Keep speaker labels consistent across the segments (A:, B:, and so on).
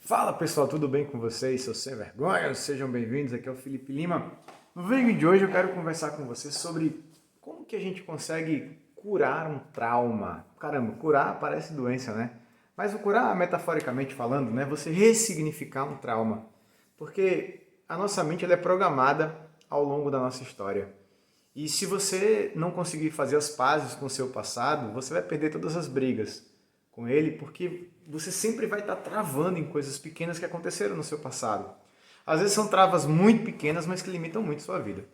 A: Fala pessoal, tudo bem com vocês? Seus sem vergonha, sejam bem-vindos, aqui é o Felipe Lima. No vídeo de hoje eu quero conversar com vocês sobre como que a gente consegue curar um trauma. Caramba, curar parece doença, né? Mas o curar, metaforicamente falando, né? Você ressignificar um trauma. Porque a nossa mente ela é programada ao longo da nossa história. E se você não conseguir fazer as pazes com o seu passado, você vai perder todas as brigas com ele, porque você sempre vai estar travando em coisas pequenas que aconteceram no seu passado. Às vezes são travas muito pequenas, mas que limitam muito a sua vida.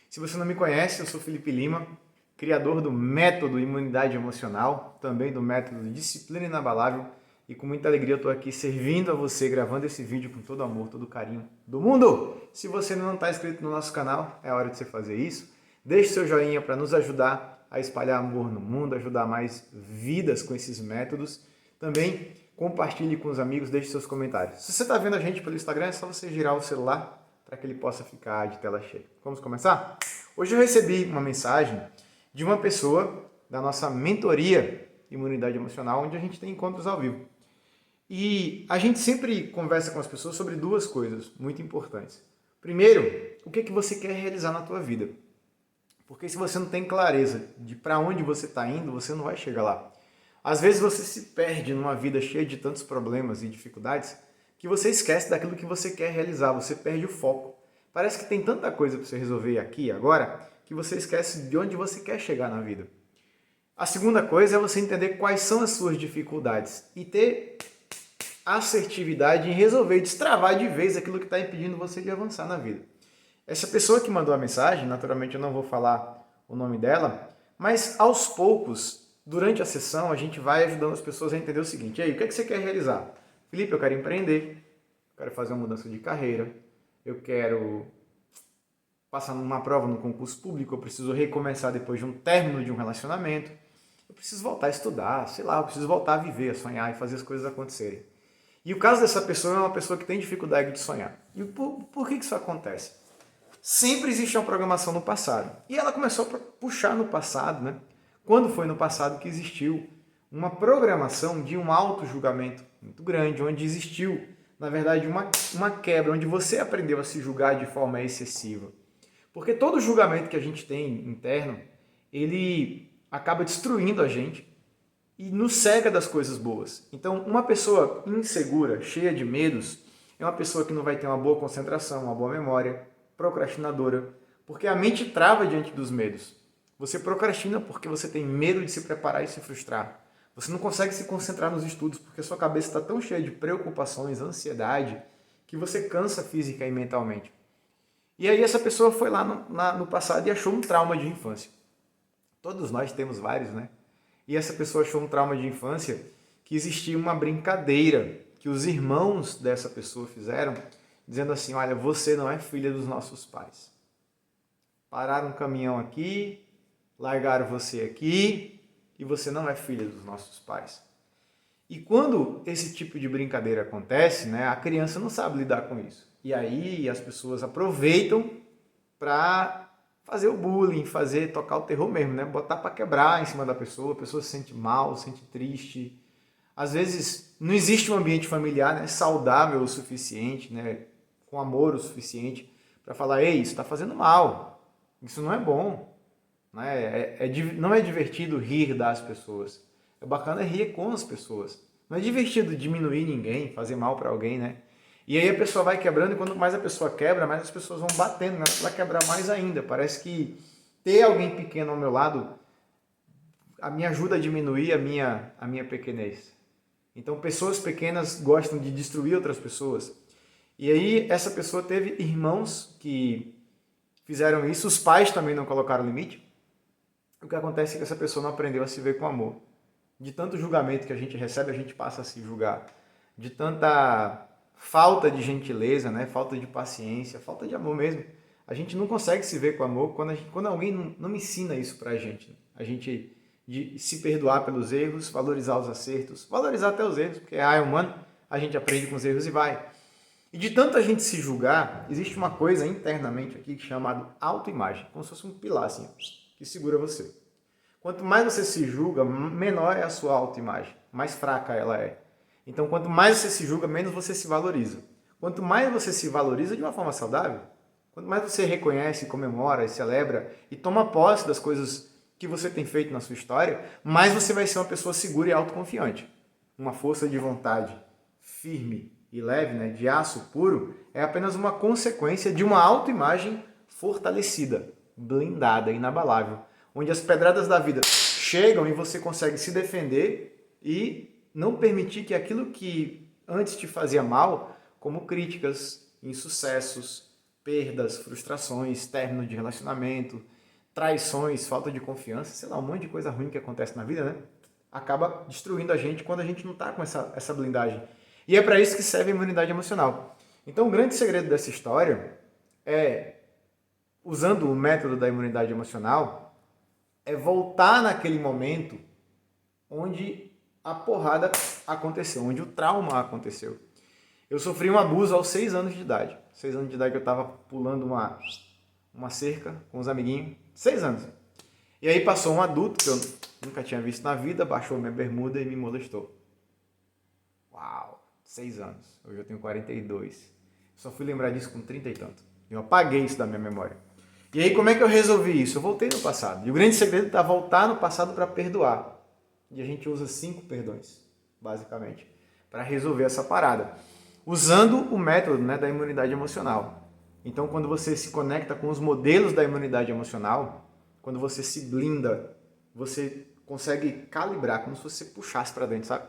A: Se você não me conhece, eu sou Felipe Lima, criador do método Imunidade Emocional, também do método Disciplina Inabalável, e com muita alegria eu estou aqui servindo a você, gravando esse vídeo com todo o amor, todo o carinho do mundo. Se você não está inscrito no nosso canal, é hora de você fazer isso. Deixe seu joinha para nos ajudar a espalhar amor no mundo, ajudar mais vidas com esses métodos. Também compartilhe com os amigos, deixe seus comentários. Se você está vendo a gente pelo Instagram, é só você girar o celular para que ele possa ficar de tela cheia. Vamos começar? Hoje eu recebi uma mensagem de uma pessoa da nossa mentoria Imunidade Emocional, onde a gente tem encontros ao vivo. E a gente sempre conversa com as pessoas sobre duas coisas muito importantes. Primeiro, o que você quer realizar na tua vida? Porque se você não tem clareza de para onde você está indo, você não vai chegar lá. Às vezes você se perde numa vida cheia de tantos problemas e dificuldades que você esquece daquilo que você quer realizar, você perde o foco. Parece que tem tanta coisa para você resolver aqui e agora que você esquece de onde você quer chegar na vida. A segunda coisa é você entender quais são as suas dificuldades e ter assertividade em resolver destravar de vez aquilo que está impedindo você de avançar na vida. Essa pessoa que mandou a mensagem, naturalmente eu não vou falar o nome dela, mas aos poucos, durante a sessão, a gente vai ajudando as pessoas a entender o seguinte: e aí, o que é que você quer realizar? Felipe, eu quero empreender, eu quero fazer uma mudança de carreira, eu quero passar numa prova no concurso público, eu preciso recomeçar depois de um término de um relacionamento, eu preciso voltar a estudar, sei lá, eu preciso voltar a viver, a sonhar e fazer as coisas acontecerem. E o caso dessa pessoa é uma pessoa que tem dificuldade de sonhar. E por que isso acontece? Sempre existe uma programação no passado. E ela começou a puxar no passado, né? Quando foi no passado que existiu uma programação de um auto-julgamento muito grande, onde existiu, na verdade, uma quebra, onde você aprendeu a se julgar de forma excessiva. Porque todo julgamento que a gente tem interno, ele acaba destruindo a gente e nos cega das coisas boas. Então, uma pessoa insegura, cheia de medos, é uma pessoa que não vai ter uma boa concentração, uma boa memória, procrastinadora, porque a mente trava diante dos medos. Você procrastina porque você tem medo de se preparar e se frustrar. Você não consegue se concentrar nos estudos porque a sua cabeça está tão cheia de preocupações, ansiedade, que você cansa física e mentalmente. E aí essa pessoa foi lá no passado e achou um trauma de infância. Todos nós temos vários, né? E essa pessoa achou um trauma de infância que existia uma brincadeira que os irmãos dessa pessoa fizeram, dizendo assim: olha, você não é filha dos nossos pais. Pararam um caminhão aqui, largaram você aqui e você não é filha dos nossos pais. E quando esse tipo de brincadeira acontece, né, a criança não sabe lidar com isso. E aí as pessoas aproveitam para fazer o bullying, tocar o terror mesmo, né? Botar para quebrar em cima da pessoa, a pessoa se sente mal, se sente triste. Às vezes não existe um ambiente familiar, né, saudável o suficiente, né, com amor o suficiente para falar: ei, isso está fazendo mal, isso não é bom, né? Não é divertido rir das pessoas, é bacana rir com as pessoas, não é divertido diminuir ninguém, fazer mal para alguém, né? E aí a pessoa vai quebrando, e quanto mais a pessoa quebra, mais as pessoas vão batendo, né? Vai quebrar mais ainda. Parece que ter alguém pequeno ao meu lado me ajuda a diminuir a minha pequenez. Então pessoas pequenas gostam de destruir outras pessoas. E aí essa pessoa teve irmãos que fizeram isso, os pais também não colocaram limite. O que acontece é que essa pessoa não aprendeu a se ver com amor. De tanto julgamento que a gente recebe, a gente passa a se julgar. De tanta falta de gentileza, né? Falta de paciência, falta de amor mesmo. A gente não consegue se ver com amor quando alguém não ensina isso pra gente. A gente de se perdoar pelos erros, valorizar os acertos, valorizar até os erros, porque é humano, a gente aprende com os erros e vai. E de tanto a gente se julgar, existe uma coisa internamente aqui chamada autoimagem, como se fosse um pilar assim, que segura você. Quanto mais você se julga, menor é a sua autoimagem, mais fraca ela é. Então, quanto mais você se julga, menos você se valoriza. Quanto mais você se valoriza de uma forma saudável, quanto mais você reconhece, comemora e celebra e toma posse das coisas que você tem feito na sua história, mais você vai ser uma pessoa segura e autoconfiante. Uma força de vontade firme e leve, né, de aço puro, é apenas uma consequência de uma autoimagem fortalecida, blindada, inabalável, onde as pedradas da vida chegam e você consegue se defender e não permitir que aquilo que antes te fazia mal, como críticas, insucessos, perdas, frustrações, término de relacionamento, traições, falta de confiança, sei lá, um monte de coisa ruim que acontece na vida, né? Acaba destruindo a gente quando a gente não está com essa blindagem. E é para isso que serve a imunidade emocional. Então, o grande segredo dessa história é, usando o método da imunidade emocional, é voltar naquele momento onde a porrada aconteceu, onde o trauma aconteceu. Eu sofri um abuso aos 6 anos de idade. 6 anos de idade eu estava pulando uma cerca com os amiguinhos. 6 anos. E aí passou um adulto que eu nunca tinha visto na vida, baixou minha bermuda e me molestou. Uau, 6 anos. Hoje eu tenho 42. Só fui lembrar disso com 30 e tanto. Eu apaguei isso da minha memória. E aí como é que eu resolvi isso? Eu voltei no passado. E o grande segredo está voltar no passado para perdoar. E a gente usa 5 perdões, basicamente, para resolver essa parada. Usando o método, né, da imunidade emocional. Então, quando você se conecta com os modelos da imunidade emocional, quando você se blinda, você consegue calibrar, como se você puxasse para dentro, sabe?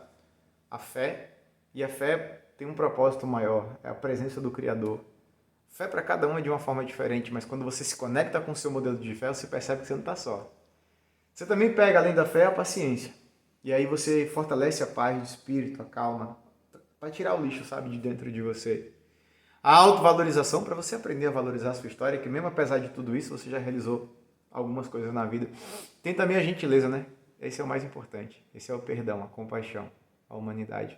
A: A fé, e a fé tem um propósito maior, é a presença do Criador. Fé para cada um é de uma forma diferente, mas quando você se conecta com o seu modelo de fé, você percebe que você não está só. Você também pega, além da fé, a paciência. E aí você fortalece a paz de espírito, a calma, para tirar o lixo, sabe, de dentro de você. A autovalorização, para você aprender a valorizar a sua história, que mesmo apesar de tudo isso, você já realizou algumas coisas na vida. Tem também a gentileza, né? Esse é o mais importante. Esse é o perdão, a compaixão, a humanidade.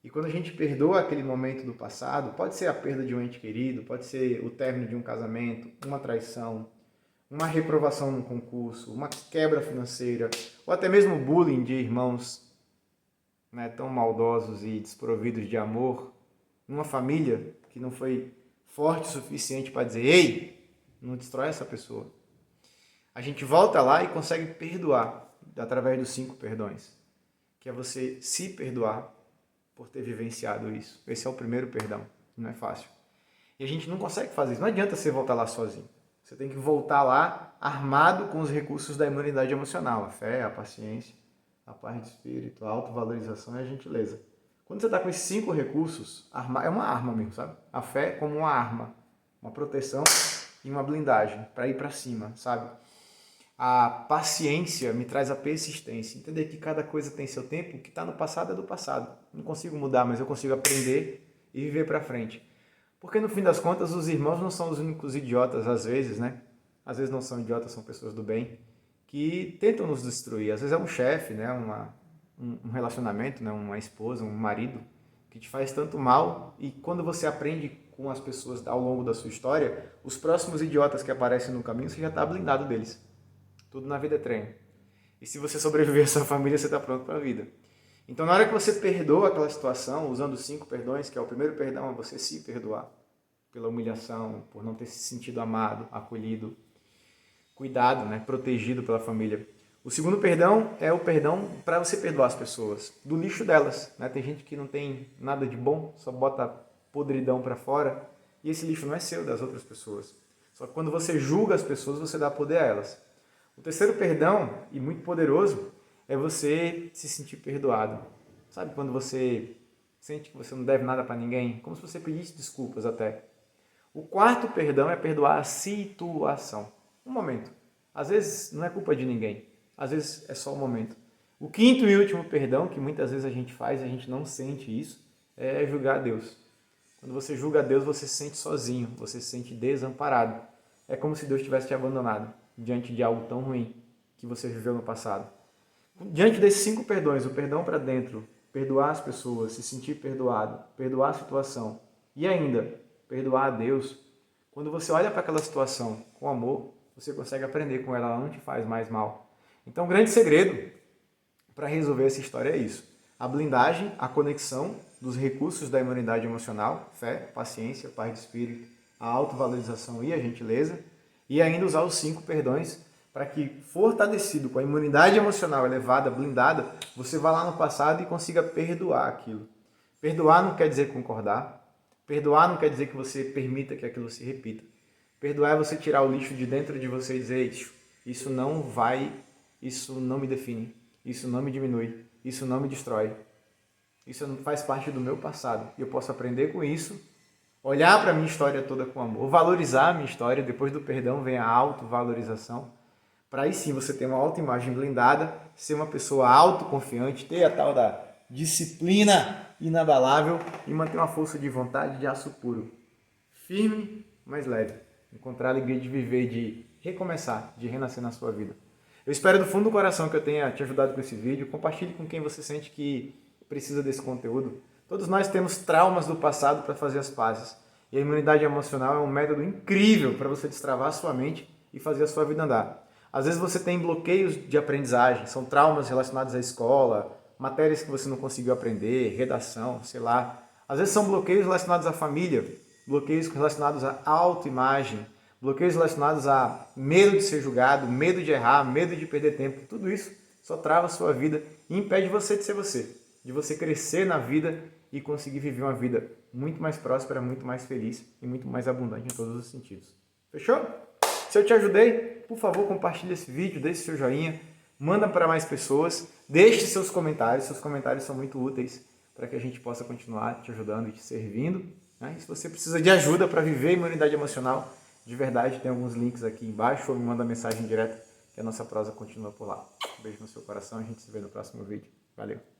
A: E quando a gente perdoa aquele momento do passado, pode ser a perda de um ente querido, pode ser o término de um casamento, uma traição, uma reprovação num concurso, uma quebra financeira, ou até mesmo bullying de irmãos, né, tão maldosos e desprovidos de amor, numa família que não foi forte o suficiente para dizer: ei, não destrói essa pessoa. A gente volta lá e consegue perdoar através dos 5 perdões, que é você se perdoar por ter vivenciado isso. Esse é o primeiro perdão, não é fácil. E a gente não consegue fazer isso, não adianta você voltar lá sozinho. Você tem que voltar lá armado com os recursos da imunidade emocional, a fé, a paciência, a paz de espírito, a autovalorização e a gentileza. Quando você está com esses 5 recursos, é uma arma mesmo, sabe? A fé como uma arma, uma proteção e uma blindagem para ir para cima, sabe? A paciência me traz a persistência, entender que cada coisa tem seu tempo, o que está no passado é do passado. Não consigo mudar, mas eu consigo aprender e viver para frente. Porque no fim das contas, os irmãos não são os únicos idiotas, às vezes, né? Às vezes não são idiotas, são pessoas do bem, que tentam nos destruir. Às vezes é um chefe, né? Um relacionamento, né? Uma esposa, um marido, que te faz tanto mal. E quando você aprende com as pessoas ao longo da sua história, os próximos idiotas que aparecem no caminho, você já está blindado deles. Tudo na vida é treino. E se você sobreviver a essa família, você está pronto para a vida. Então, na hora que você perdoa aquela situação, usando os 5 perdões, que é o primeiro perdão, é você se perdoar pela humilhação, por não ter se sentido amado, acolhido, cuidado, né, protegido pela família. O segundo perdão é o perdão para você perdoar as pessoas, do lixo delas. Né? Tem gente que não tem nada de bom, só bota podridão para fora, e esse lixo não é seu, das outras pessoas. Só que quando você julga as pessoas, você dá poder a elas. O terceiro perdão, e muito poderoso, é você se sentir perdoado. Sabe quando você sente que você não deve nada para ninguém? Como se você pedisse desculpas até. O quarto perdão é perdoar a situação. Um momento. Às vezes não é culpa de ninguém. Às vezes é só um momento. O quinto e último perdão, que muitas vezes a gente faz e a gente não sente isso, é julgar Deus. Quando você julga Deus, você se sente sozinho, você se sente desamparado. É como se Deus tivesse te abandonado diante de algo tão ruim que você viveu no passado. Diante desses 5 perdões, o perdão para dentro, perdoar as pessoas, se sentir perdoado, perdoar a situação e ainda perdoar a Deus, quando você olha para aquela situação com amor, você consegue aprender com ela, ela não te faz mais mal. Então, o grande segredo para resolver essa história é isso. a blindagem, a conexão dos recursos da imunidade emocional, fé, paciência, paz de espírito, a autovalorização e a gentileza, e ainda usar os 5 perdões para que, fortalecido com a imunidade emocional elevada, blindada, você vá lá no passado e consiga perdoar aquilo. Perdoar não quer dizer concordar, perdoar não quer dizer que você permita que aquilo se repita. Perdoar é você tirar o lixo de dentro de você e dizer, isso não me define, isso não me diminui, isso não me destrói. Isso não faz parte do meu passado. E eu posso aprender com isso, olhar para a minha história toda com amor, valorizar a minha história. Depois do perdão vem a autovalorização. Para aí sim você ter uma autoimagem blindada, ser uma pessoa autoconfiante, ter a tal da disciplina inabalável e manter uma força de vontade de aço puro. Firme, mas leve. Encontrar a alegria de viver, de recomeçar, de renascer na sua vida. Eu espero do fundo do coração que eu tenha te ajudado com esse vídeo. Compartilhe com quem você sente que precisa desse conteúdo. Todos nós temos traumas do passado para fazer as pazes. E a imunidade emocional é um método incrível para você destravar a sua mente e fazer a sua vida andar. Às vezes você tem bloqueios de aprendizagem, são traumas relacionados à escola, matérias que você não conseguiu aprender, redação, sei lá. Às vezes são bloqueios relacionados à família, bloqueios relacionados à autoimagem, bloqueios relacionados a medo de ser julgado, medo de errar, medo de perder tempo. Tudo isso só trava a sua vida e impede você de ser você, de você crescer na vida e conseguir viver uma vida muito mais próspera, muito mais feliz e muito mais abundante em todos os sentidos. Fechou? Se eu te ajudei, por favor, compartilhe esse vídeo, deixe seu joinha, manda para mais pessoas, deixe seus comentários são muito úteis para que a gente possa continuar te ajudando e te servindo. E se você precisa de ajuda para viver a imunidade emocional, de verdade, tem alguns links aqui embaixo ou me manda mensagem direta que a nossa prosa continua por lá. Um beijo no seu coração, a gente se vê no próximo vídeo. Valeu!